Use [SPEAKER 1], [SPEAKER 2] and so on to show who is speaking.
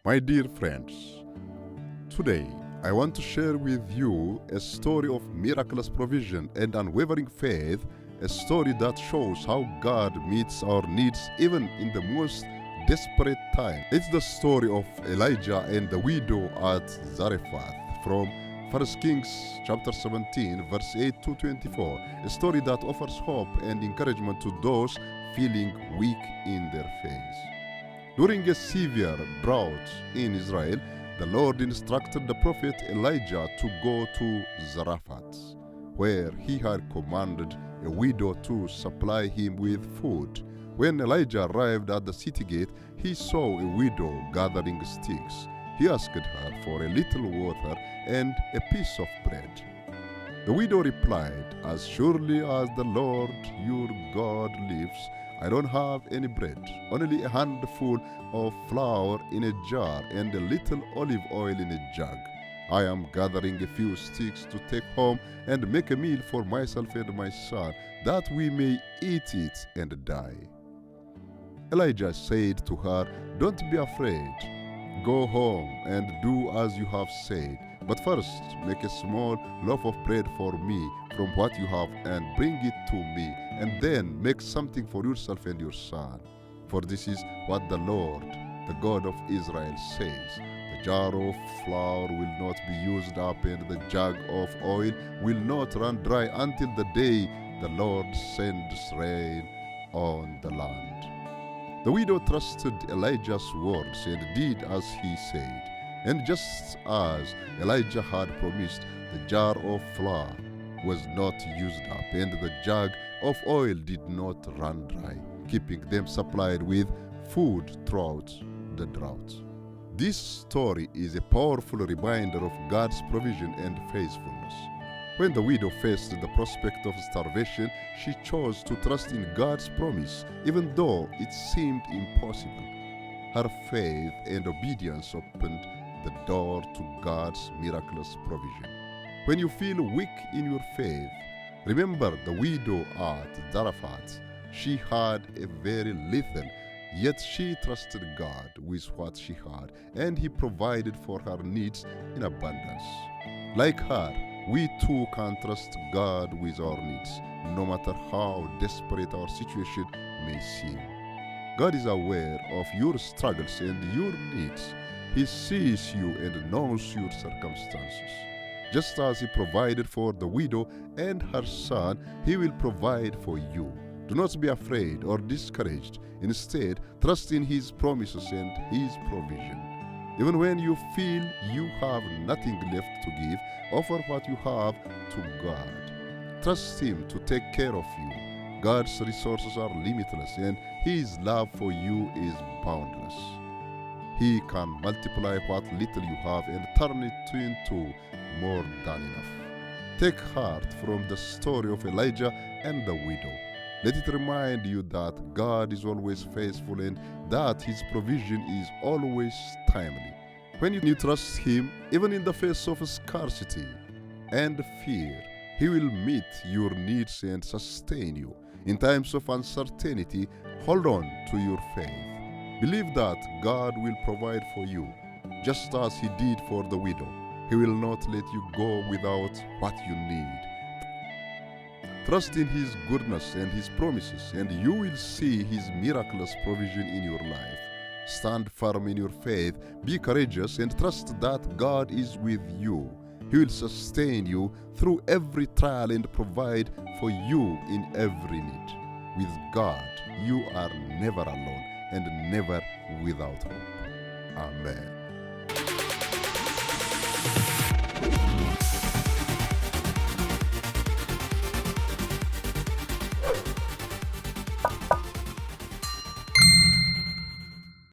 [SPEAKER 1] My dear friends, today I want to share with you a story of miraculous provision and unwavering faith, a story that shows how God meets our needs even in the most desperate time. It's the story of Elijah and the widow at Zarephath from 1 Kings chapter 17 verse 8 to 24, a story that offers hope and encouragement to those feeling weak in their faith. During a severe drought in Israel, the Lord instructed the prophet Elijah to go to Zarephath, where he had commanded a widow to supply him with food. When Elijah arrived at the city gate, he saw a widow gathering sticks. He asked her for a little water and a piece of bread. The widow replied, "As surely as the Lord your God lives, I don't have any bread, only a handful of flour in a jar and a little olive oil in a jug. I am gathering a few sticks to take home and make a meal for myself and my son, that we may eat it and die." Elijah said to her, "Don't be afraid. Go home and do as you have said. But first, make a small loaf of bread for me from what you have and bring it to me, and then make something for yourself and your son. For this is what the Lord, the God of Israel, says. The jar of flour will not be used up, and the jug of oil will not run dry until the day the Lord sends rain on the land." The widow trusted Elijah's words and did as he said. And just as Elijah had promised, the jar of flour was not used up, and the jug of oil did not run dry, keeping them supplied with food throughout the drought. This story is a powerful reminder of God's provision and faithfulness. When the widow faced the prospect of starvation, she chose to trust in God's promise, even though it seemed impossible. Her faith and obedience opened the door to God's miraculous provision. When you feel weak in your faith, remember the widow at Zarephath. She had a very little, yet she trusted God with what she had, and He provided for her needs in abundance. Like her, we too can trust God with our needs, no matter how desperate our situation may seem. God is aware of your struggles and your needs. He sees you and knows your circumstances. Just as He provided for the widow and her son, He will provide for you. Do not be afraid or discouraged. Instead, trust in His promises and His provision. Even when you feel you have nothing left to give, offer what you have to God. Trust Him to take care of you. God's resources are limitless, and His love for you is boundless. He can multiply what little you have and turn it into more than enough. Take heart from the story of Elijah and the widow. Let it remind you that God is always faithful and that His provision is always timely. When you trust Him, even in the face of scarcity and fear, He will meet your needs and sustain you. In times of uncertainty, hold on to your faith. Believe that God will provide for you, just as He did for the widow. He will not let you go without what you need. Trust in His goodness and His promises, and you will see His miraculous provision in your life. Stand firm in your faith, be courageous, and trust that God is with you. He will sustain you through every trial and provide for you in every need. With God, you are never alone and never without hope. Amen.